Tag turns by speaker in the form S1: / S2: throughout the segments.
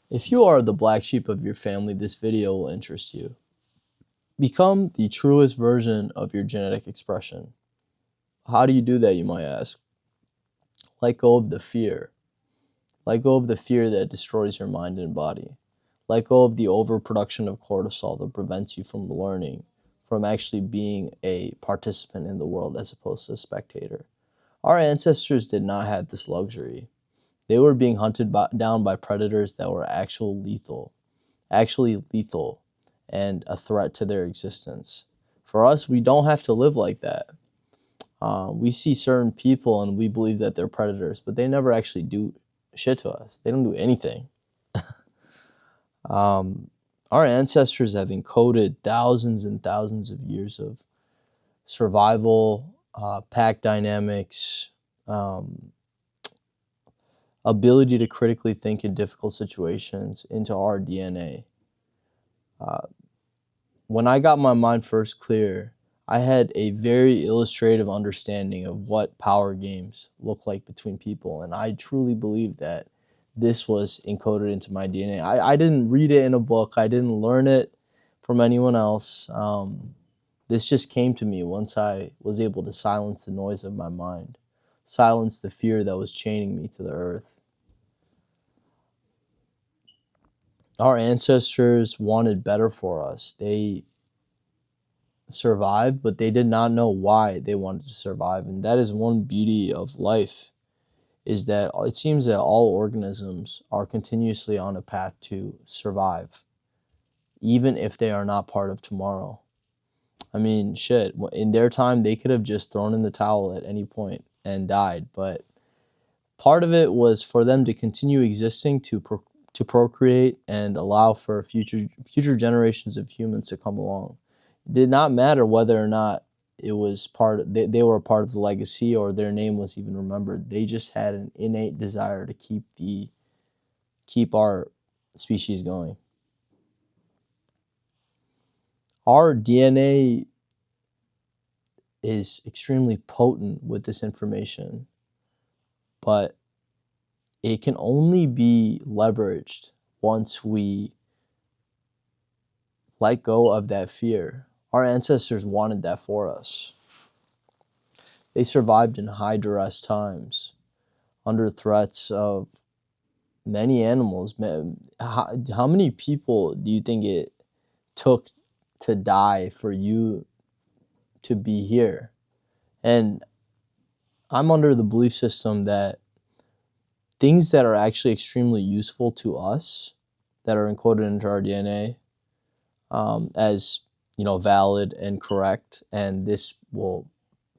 S1: If you are the black sheep of your family, this video will interest you. Become the truest version of your genetic expression. How do you do that, you might ask? Let go of the fear. Let go of the fear that destroys your mind and body. Let go of the overproduction of cortisol that prevents you from learning, from actually being a participant in the world as opposed to a spectator. Our ancestors did not have this luxury. They were being hunted down by predators that were actually lethal, and a threat to their existence. For us, we don't have to live like that. We see certain people and we believe that they're predators, but they never actually do shit to us. They don't do anything. Our ancestors have encoded thousands and thousands of years of survival, pack dynamics, ability to critically think in difficult situations into our DNA. When I got my mind first clear, I had a very illustrative understanding of what power games look like between people, and I truly believe that this was encoded into my DNA. I didn't read it in a book. I didn't learn it from anyone else. This just came to me once I was able to silence the noise of my mind, silence the fear that was chaining me to the earth. Our ancestors wanted better for us. They survived, but they did not know why they wanted to survive. And that is one beauty of life, is that it seems that all organisms are continuously on a path to survive, even if they are not part of tomorrow. I mean, shit, in their time, they could have just thrown in the towel at any point and died. But part of it was for them to continue existing, to procreate and allow for future generations of humans to come along. It did not matter whether or not it was they were a part of the legacy or their name was even remembered. They just had an innate desire to keep our species going. Our DNA is extremely potent with this information, but it can only be leveraged once we let go of that fear. Our ancestors wanted that for us. They survived in high duress times, under threats of many animals. How many people do you think it took to die for you to be here? And I'm under the belief system that things that are actually extremely useful to us, that are encoded into our DNA, as valid and correct, and this will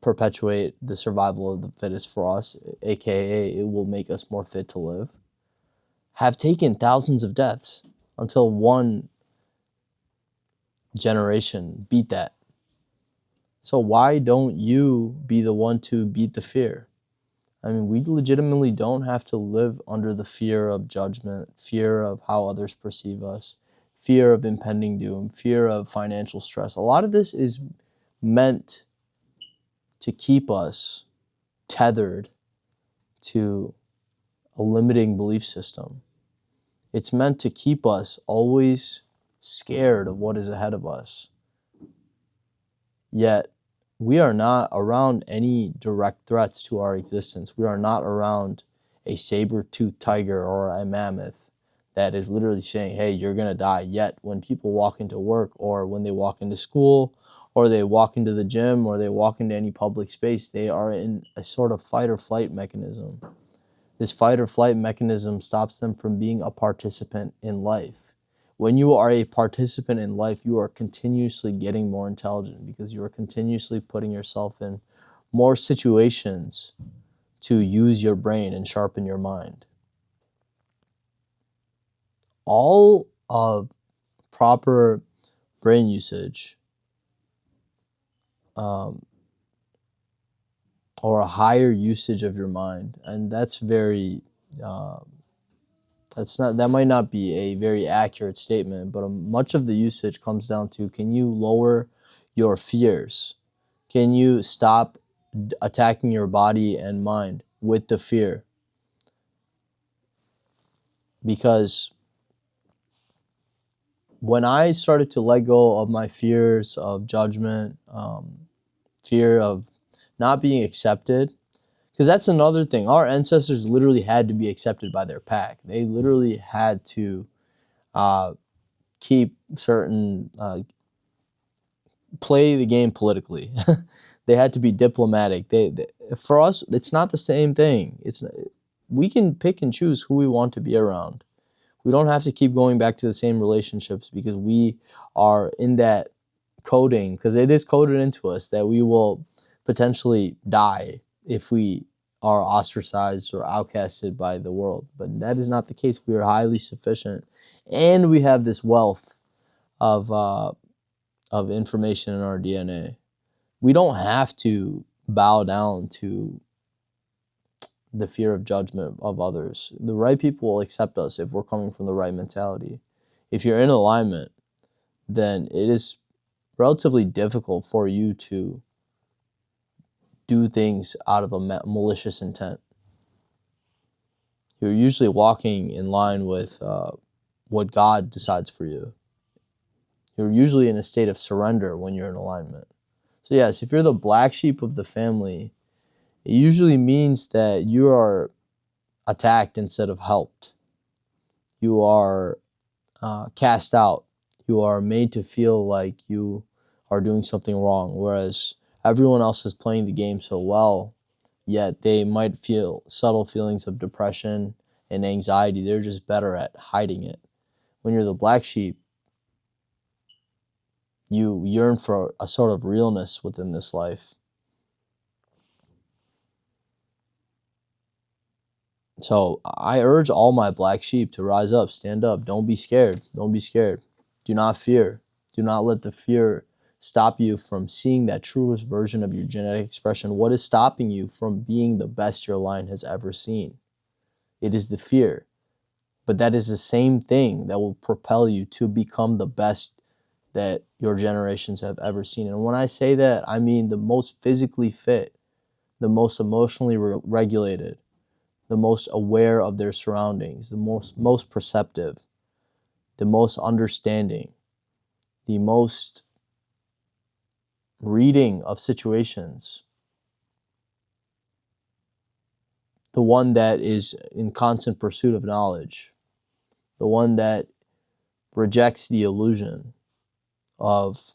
S1: perpetuate the survival of the fittest for us, aka it will make us more fit to live, have taken thousands of deaths until one generation beat that. So why don't you be the one to beat the fear? I mean, we legitimately don't have to live under the fear of judgment, fear of how others perceive us, fear of impending doom, fear of financial stress. A lot of this is meant to keep us tethered to a limiting belief system. It's meant to keep us always scared of what is ahead of us. Yet, we are not around any direct threats to our existence. We are not around a saber-toothed tiger or a mammoth that is literally saying, hey, you're going to die. Yet, when people walk into work, or when they walk into school, or they walk into the gym, or they walk into any public space, they are in a sort of fight or flight mechanism. This fight or flight mechanism stops them from being a participant in life. When you are a participant in life, you are continuously getting more intelligent because you are continuously putting yourself in more situations to use your brain and sharpen your mind. All of proper brain usage, or a higher usage of your mind, and that's very that might not be a very accurate statement, but much of the usage comes down to, can you lower your fears? Can you stop attacking your body and mind with the fear? Because when I started to let go of my fears of judgment, fear of not being accepted, because that's another thing. Our ancestors literally had to be accepted by their pack. They literally had to uh, keep certain, play the game politically. They had to be diplomatic. For us, it's not the same thing. We can pick and choose who we want to be around. We don't have to keep going back to the same relationships because we are in that coding, because it is coded into us that we will potentially die if we are ostracized or outcasted by the world. But that is not the case. We are highly sufficient, and we have this wealth of information in our DNA. We don't have to bow down to the fear of judgment of others. The right people will accept us if we're coming from the right mentality. If you're in alignment, then it is relatively difficult for you to do things out of a malicious intent. You're usually walking in line with what God decides for you. You're usually in a state of surrender when you're in alignment. So yes, if you're the black sheep of the family, it usually means that you are attacked instead of helped. You are cast out. You are made to feel like you are doing something wrong, whereas everyone else is playing the game so well, yet they might feel subtle feelings of depression and anxiety. They're just better at hiding it. When you're the black sheep, you yearn for a sort of realness within this life. So I urge all my black sheep to rise up, stand up. Don't be scared. Don't be scared. Do not fear. Do not let the fear stop you from seeing that truest version of your genetic expression. What is stopping you from being the best your line has ever seen? It is the fear. But that is the same thing that will propel you to become the best that your generations have ever seen. And when I say that, I mean the most physically fit, the most emotionally regulated, the most aware of their surroundings, the most perceptive, the most understanding, the most reading of situations, the one that is in constant pursuit of knowledge, the one that rejects the illusion of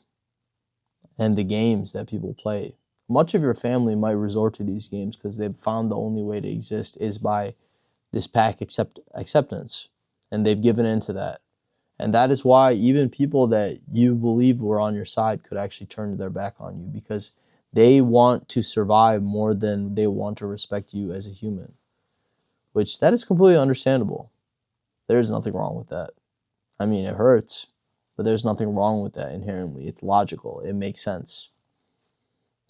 S1: and the games that people play. Much of your family might resort to these games because they've found the only way to exist is by this pack acceptance, and they've given in to that. And that is why even people that you believe were on your side could actually turn their back on you, because they want to survive more than they want to respect you as a human, which that is completely understandable. There's nothing wrong with that. I mean, it hurts, but there's nothing wrong with that inherently. It's logical. It makes sense.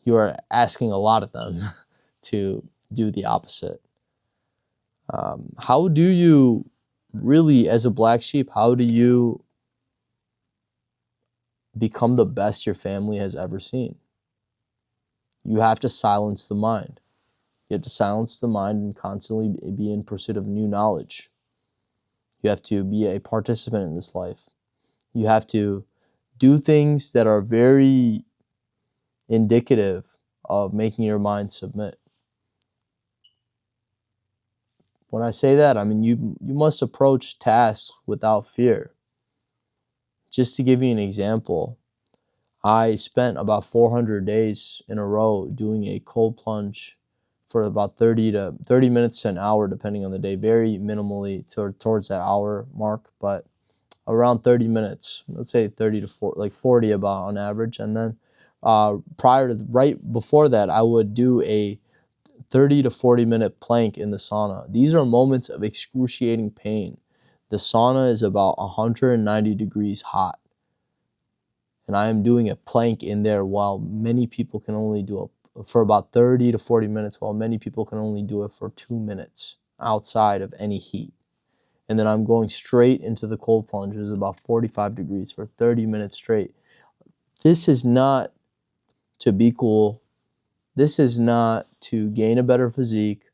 S1: You are asking a lot of them to do the opposite. How do you really, as a black sheep, how do you become the best your family has ever seen? You have to silence the mind. You have to silence the mind and constantly be in pursuit of new knowledge. You have to be a participant in this life. You have to do things that are very indicative of making your mind submit. When I say that, I mean you must approach tasks without fear. Just to give you an example, I spent about 400 days in a row doing a cold plunge for about 30 minutes to an hour, depending on the day, very minimally towards that hour mark, but around 30 minutes, let's say 30 to 40, like 40 about on average. And then right before that, I would do a 30 to 40 minute plank in the sauna. These are moments of excruciating pain. The sauna is about 190 degrees hot, and I am doing a plank in there while many people can only do it for about 30 to 40 minutes, while many people can only do it for 2 minutes outside of any heat. And then I'm going straight into the cold plunge, which is about 45 degrees for 30 minutes straight. This is not to be cool. This is not to gain a better physique.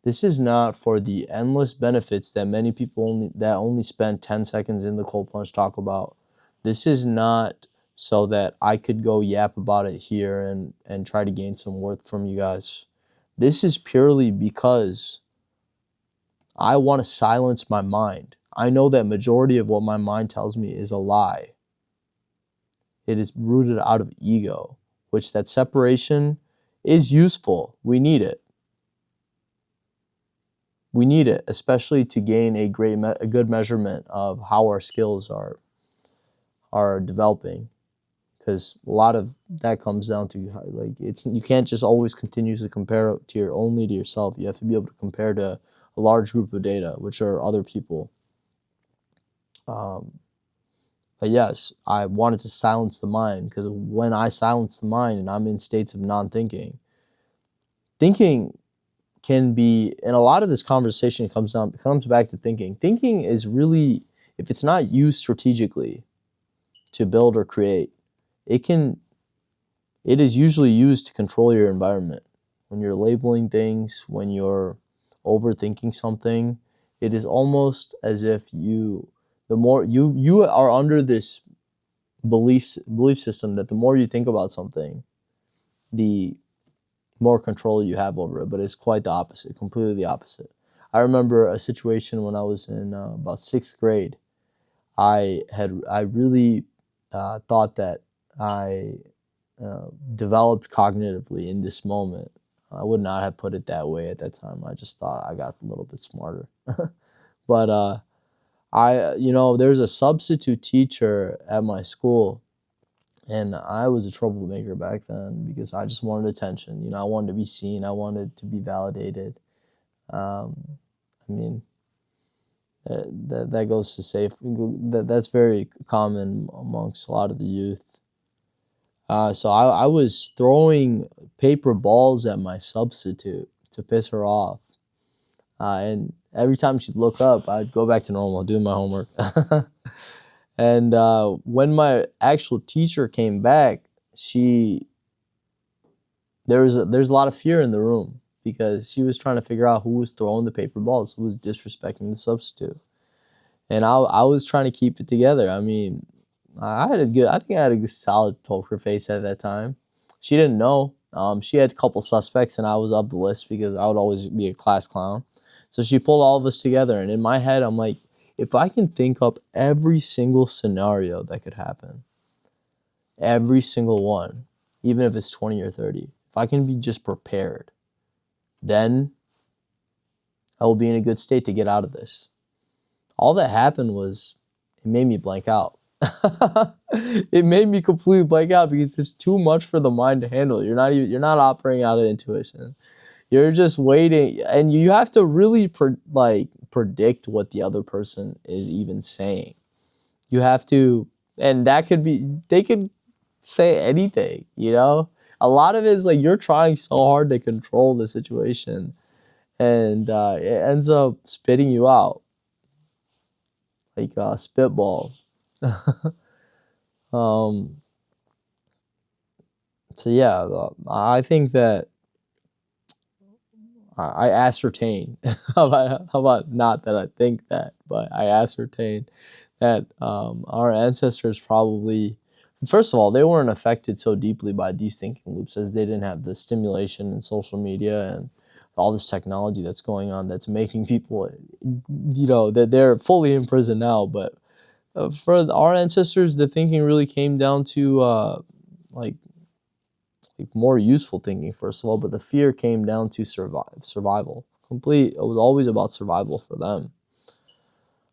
S1: This is not for the endless benefits that many people only spend 10 seconds in the cold plunge talk about. This is not so that I could go yap about it here and try to gain some worth from you guys. This is purely because I want to silence my mind. I know that majority of what my mind tells me is a lie. It is rooted out of ego, which that separation is useful. We need it. We need it, especially to gain a good measurement of how our skills are developing. Because a lot of that comes down to like you can't just always continuously compare to yourself. You have to be able to compare to a large group of data, which are other people. But yes, I wanted to silence the mind, because when I silence the mind and I'm in states of non-thinking, thinking can be, and a lot of this conversation comes back to thinking. Thinking is really, if it's not used strategically to build or create, it is usually used to control your environment. When you're labeling things, when you're overthinking something, it is almost as if the more you are under this belief system that the more you think about something, the more control you have over it. But it's quite the opposite, completely the opposite. I remember a situation when I was in about sixth grade. I really thought that I developed cognitively in this moment. I would not have put it that way at that time. I just thought I got a little bit smarter. But there's a substitute teacher at my school, and I was a troublemaker back then because I just wanted attention. I wanted to be seen. I wanted to be validated. I mean, that goes to say that's very common amongst a lot of the youth. So I was throwing paper balls at my substitute to piss her off. And every time she'd look up, I'd go back to normal, doing my homework. And when my actual teacher came back, there's a lot of fear in the room, because she was trying to figure out who was throwing the paper balls, who was disrespecting the substitute. And I was trying to keep it together. I mean, I think I had a good, solid poker face at that time. She didn't know. She had a couple suspects, and I was up the list because I would always be a class clown. So she pulled all of us together, and in my head, I'm like, if I can think up every single scenario that could happen, every single one, even if it's 20 or 30, if I can be just prepared, then I will be in a good state to get out of this. All that happened was it made me blank out. It made me completely blank out because it's too much for the mind to handle. You're not operating out of intuition. You're just waiting, and you have to really predict what the other person is even saying. You have to, and that could be, they could say anything, A lot of it is like you're trying so hard to control the situation, and it ends up spitting you out like a spitball. So yeah, I think that I ascertain. How about not that I think that, but I ascertain that our ancestors probably, first of all, they weren't affected so deeply by these thinking loops, as they didn't have the stimulation and social media and all this technology that's going on that's making people, that they're fully in prison now. But for our ancestors, the thinking really came down to like more useful thinking, first of all, but the fear came down to survival. It was always about survival for them.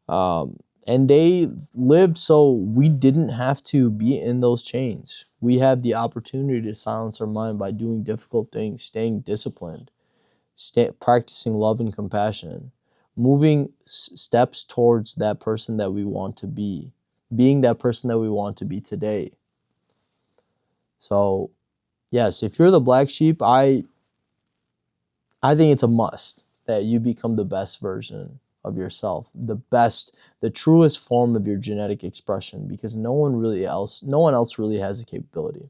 S1: And they lived so we didn't have to be in those chains. We had the opportunity to silence our mind by doing difficult things, staying disciplined, practicing love and compassion, moving steps towards that person that we want to be, being that person that we want to be today. So yes, if you're the black sheep, I think it's a must that you become the best version of yourself, the truest form of your genetic expression, because no one else really has the capability.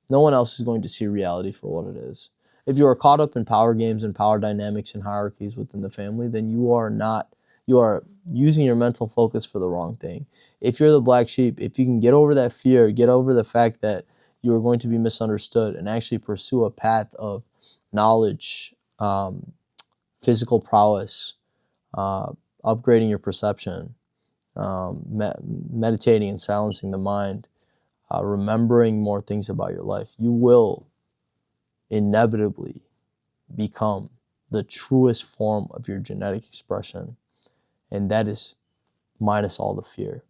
S1: No one else is going to see reality for what it is. If you are caught up in power games and power dynamics and hierarchies within the family, then you are not you are using your mental focus for the wrong thing. If you're the black sheep, if you can get over that fear, get over the fact that you are going to be misunderstood, and actually pursue a path of knowledge, physical prowess, uh, upgrading your perception, meditating and silencing the mind, remembering more things about your life, you will inevitably become the truest form of your genetic expression. And that is minus all the fear.